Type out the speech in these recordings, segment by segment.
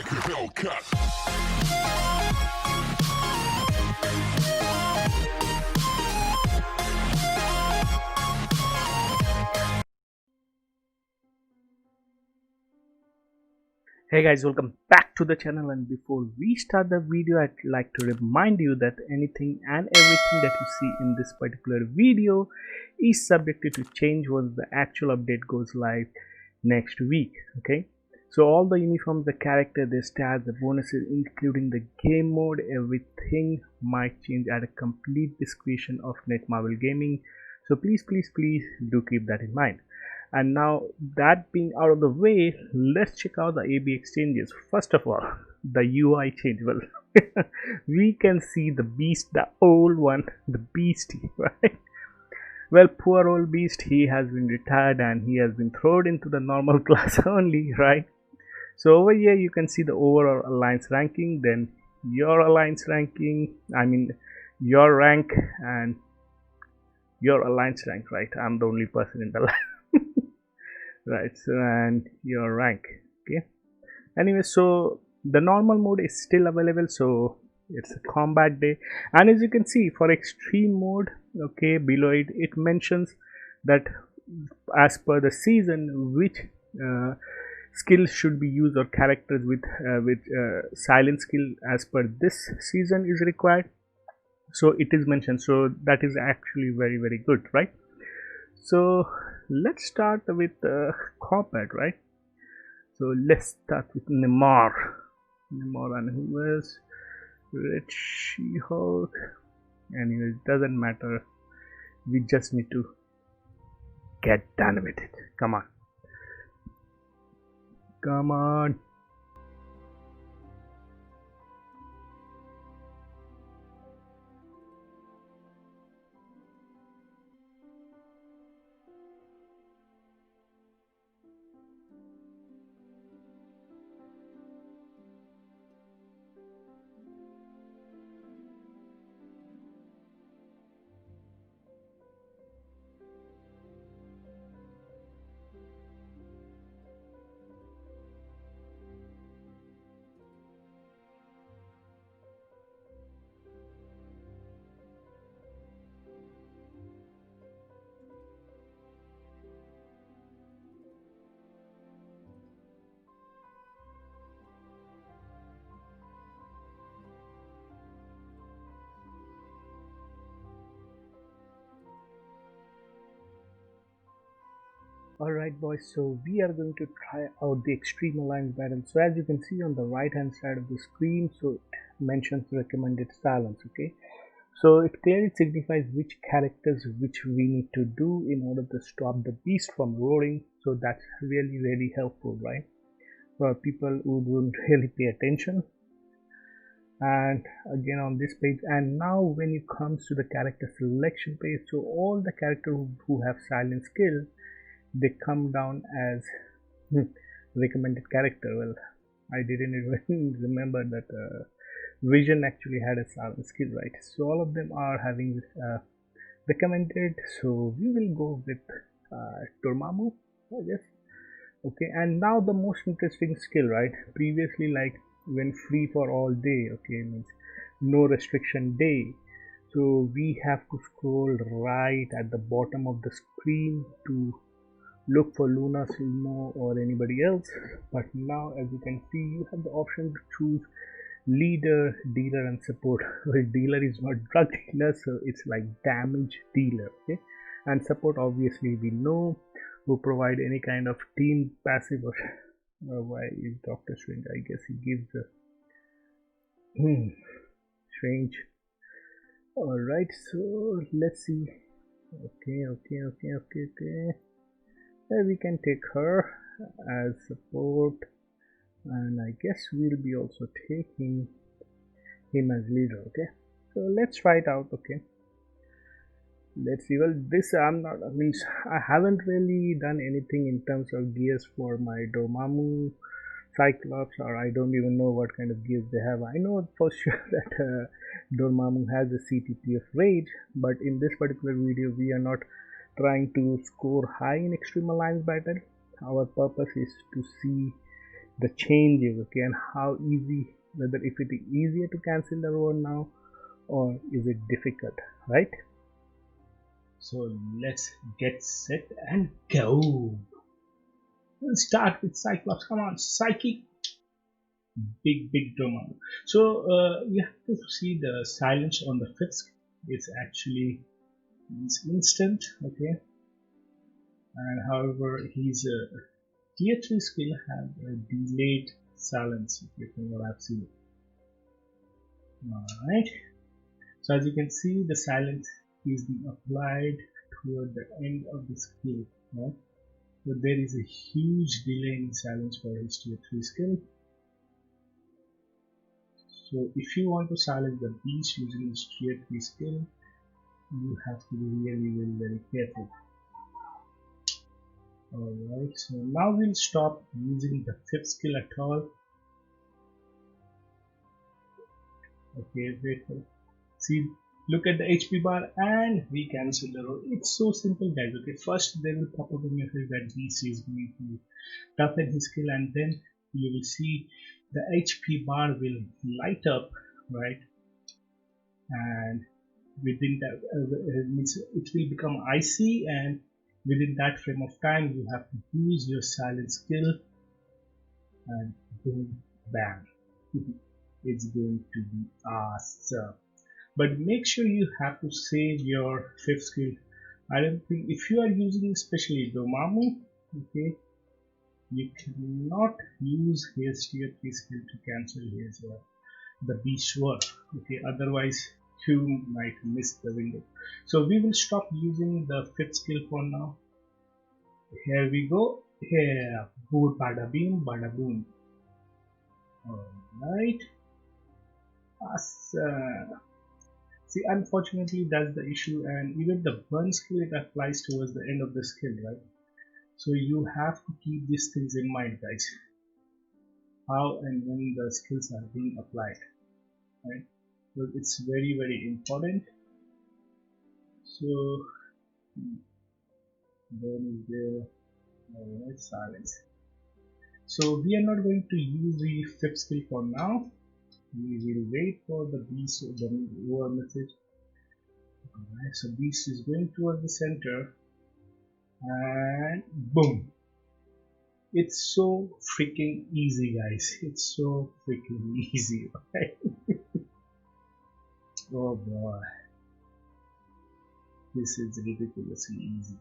like a Hellcat. Hey guys, welcome back to the channel. And before we start the video, I'd like to remind you that anything and everything that you see in this particular video is subjected to change once the actual update goes live next week. Okay, so all the uniforms, the character, the stats, the bonuses, including the game mode, everything might change at a complete discretion of Netmarble Gaming. So please do keep that in mind. And now that being out of the way, let's check out the AB exchanges. First of all, the UI change. Well, we can see the beast, the old one, the beastie, right? Well, poor old beast, he has been retired and he has been thrown into the normal class only, right? So over here you can see the overall alliance ranking, then your alliance ranking, I mean your rank and your alliance rank, right? I'm the only person in the line. Right, so and your rank. Okay, anyway, so the normal mode is still available, so it's a combat day. And as you can see, for extreme mode, okay, below it mentions that as per the season which skills should be used, or characters with silent skill as per this season is required. So it is mentioned, so that is actually very good, right? So let's start with combat, right? So let's start with Neymar and who is Red She-Hulk. Anyway, it doesn't matter, we just need to get done with it. Come on. Alright boys, so we are going to try out the Extreme Alliance battle. So as you can see on the right hand side of the screen, so it mentions recommended silence. Okay, so it clearly signifies which characters which we need to do in order to stop the beast from roaring. So that's really helpful, right, for people who don't really pay attention. And again on this page, and now when it comes to the character selection page, so all the characters who have silent skill, they come down as recommended character. Well, I didn't even remember that Vision actually had a silent skill, right? So all of them are having recommended, so we will go with Dormammu, I guess. Okay, and now the most interesting skill, right? Previously, like when free for all day, okay, means no restriction day, so we have to scroll right at the bottom of the screen to look for Luna, Silmo, or anybody else. But now, as you can see, you have the option to choose leader, dealer, and support. Well, dealer is not drug dealer, so it's like damage dealer. Okay, and support, obviously we know, who provide any kind of team passive. Or why is Doctor Strange? I guess he gives a strange. All right, so let's see. Okay. We can take her as support, and I guess we'll be also taking him as leader. Okay, so let's try it out. Okay, let's see. Well, this I haven't really done anything in terms of gears for my Dormammu, Cyclops, or I don't even know what kind of gears they have. I know for sure that Dormammu has a CTP of Rage, but in this particular video we are not trying to score high in Extreme Alliance battle. Our purpose is to see the changes, okay, and how easy, whether if it is easier to cancel the roar now or is it difficult, right? So let's get set and go. We'll start with Cyclops. Come on, Psyche. Big drama. So you have to see the silence on the fifth skill. It's actually instant, okay. And however, his tier 3 skill have a delayed silence, from what I've seen. Alright. So as you can see, the silence is being applied toward the end of the skill. Right? So there is a huge delay in silence for his tier 3 skill. So if you want to silence the beast using his tier 3 skill, you have to be really very careful. Alright, so now we'll stop using the fifth skill at all. Okay, wait for, see, look at the HP bar and we cancel the roll. It's so simple, guys. Okay, first they will pop up a message that DC is going to toughen his skill, and then you will see the HP bar will light up, right? And within that, it will become icy, and within that frame of time, you have to use your silent skill, and boom, bam. It's going to be awesome. But make sure you have to save your fifth skill. I don't think if you are using especially Dormammu, okay, you cannot use his tier 3 skill to cancel his the beast work. Okay, otherwise you might miss the window. So we will stop using the fifth skill for now. Here we go. Here, boom, bada beam, bada boom. Alright. Awesome. See, unfortunately, that's the issue, and even the burn skill it applies towards the end of the skill, right? So you have to keep these things in mind, guys. How and when the skills are being applied, right? So it's very important. So burn is there. Alright, silence. So we are not going to use the fifth skill for now. We will wait for the beast or the lower message. Alright, so beast is going towards the center, and boom. It's so freaking easy, guys. It's so freaking easy, right? Oh boy, this is ridiculously easy.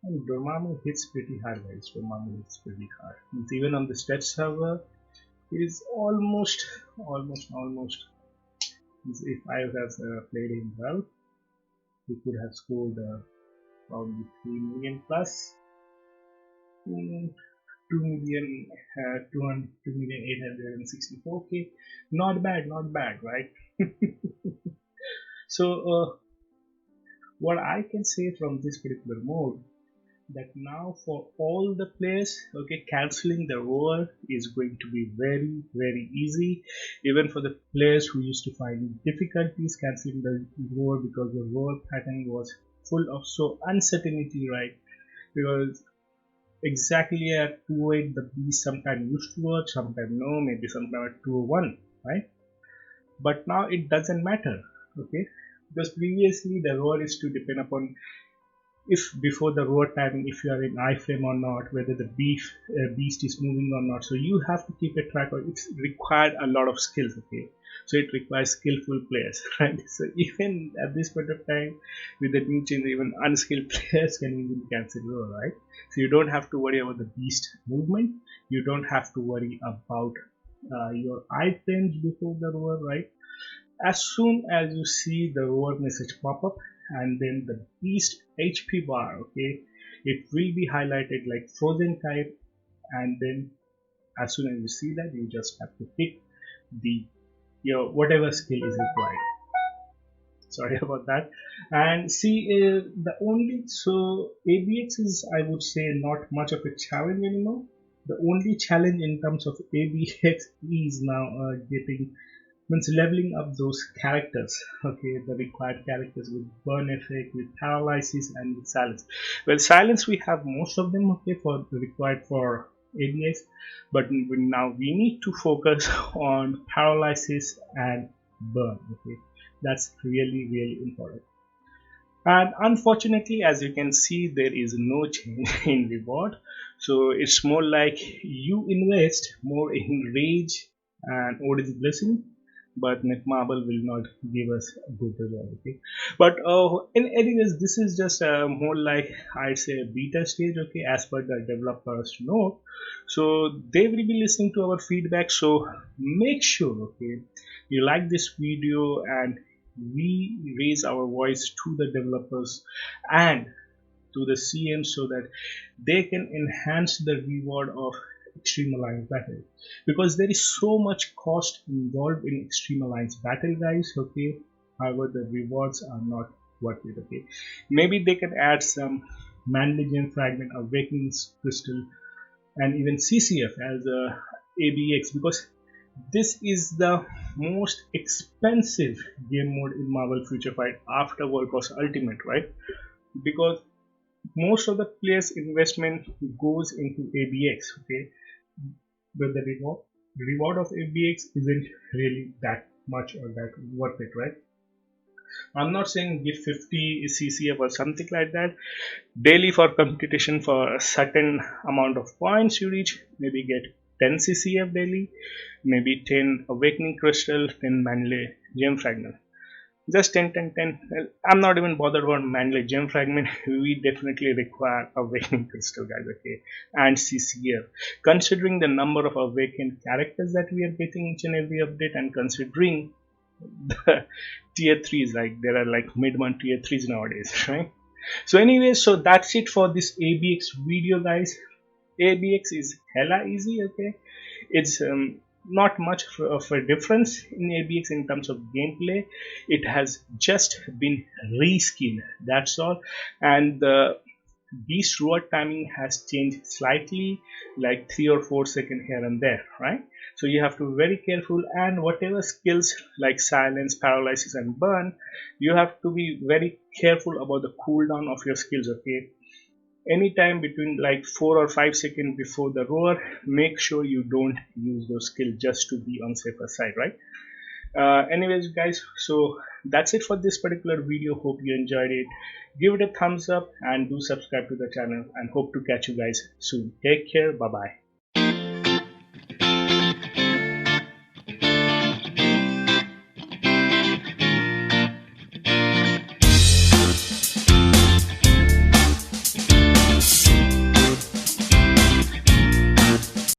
And Dormammu hits pretty hard, guys. Dormammu hits pretty hard. It's even on the stretch server, is almost. If I would have played him well, he could have scored probably 3 million plus. 2,864k. Not bad, right? So, what I can say from this particular mode, that now for all the players, okay, cancelling the roar is going to be very easy. Even for the players who used to find difficulties cancelling the roar, because the roar pattern was full of so uncertainty, right? Because exactly at 208 the beast sometimes used to work, sometimes no, maybe sometime at 201, right? But now it doesn't matter, okay, because previously the roar is to depend upon if before the roar timing, if you are in iframe or not, whether the beast is moving or not. So you have to keep a track of it. It's required a lot of skills, okay, so it requires skillful players, right? So even at this point of time, with the new change, even unskilled players can even cancel roar, right? So you don't have to worry about the beast movement, you don't have to worry about your iframes before the roar, right? As soon as you see the roar message pop up, and then the beast HP bar, okay, it will be highlighted like frozen type, and then as soon as you see that, you just have to hit the your whatever skill is required. Sorry about that. And see, the only, so ABX is, I would say, not much of a challenge anymore. The only challenge in terms of ABX is now getting, means leveling up those characters, okay, the required characters with burn effect, with paralysis, and with silence. Well, silence we have most of them, okay, for required for ABX, but now we need to focus on paralysis and burn. Okay, that's really important. And unfortunately, as you can see, there is no change in reward. So it's more like you invest more in rage and Odin's blessing, but Netmarble will not give us a good reward. Okay, but in anyways, this is just more like I'd say a beta stage. Okay, as per the developers know, so they will be listening to our feedback. So make sure, okay, you like this video and we raise our voice to the developers and to the CM so that they can enhance the reward of Extreme Alliance battle, because there is so much cost involved in Extreme Alliance battle, guys. Okay, however, the rewards are not worth it. Okay, maybe they can add some manly gem fragment, awakening crystal, and even CCF as a ABX, because this is the most expensive game mode in Marvel Future Fight after World Boss Ultimate, right? Because most of the players' investment goes into ABX, okay? But the reward of ABX isn't really that much or that worth it, right? I'm not saying give 50 CCF or something like that. Daily for competition for a certain amount of points you reach, maybe get 10 CCF daily, maybe 10 awakening crystal, 10 manly gem fragment. Just 10, 10, 10. Well, I'm not even bothered about manly gem fragment. We definitely require awakening crystal, guys, okay, and CCF. Considering the number of awakened characters that we are getting each and every update, and considering the tier 3s, like there are like mid-month tier 3s nowadays, right? So anyway, so that's it for this ABX video, guys. ABX is hella easy. Okay, it's not much of a difference in ABX in terms of gameplay. It has just been reskinned, that's all. And the beast reward timing has changed slightly, like 3 or 4 seconds here and there, right? So you have to be very careful, and whatever skills like silence, paralysis and burn, you have to be very careful about the cooldown of your skills. Okay, anytime between like 4 or 5 seconds before the roar, make sure you don't use those skills, just to be on safer side, right? Anyways, guys, so that's it for this particular video. Hope you enjoyed it. Give it a thumbs up and do subscribe to the channel, and hope to catch you guys soon. Take care. Bye bye.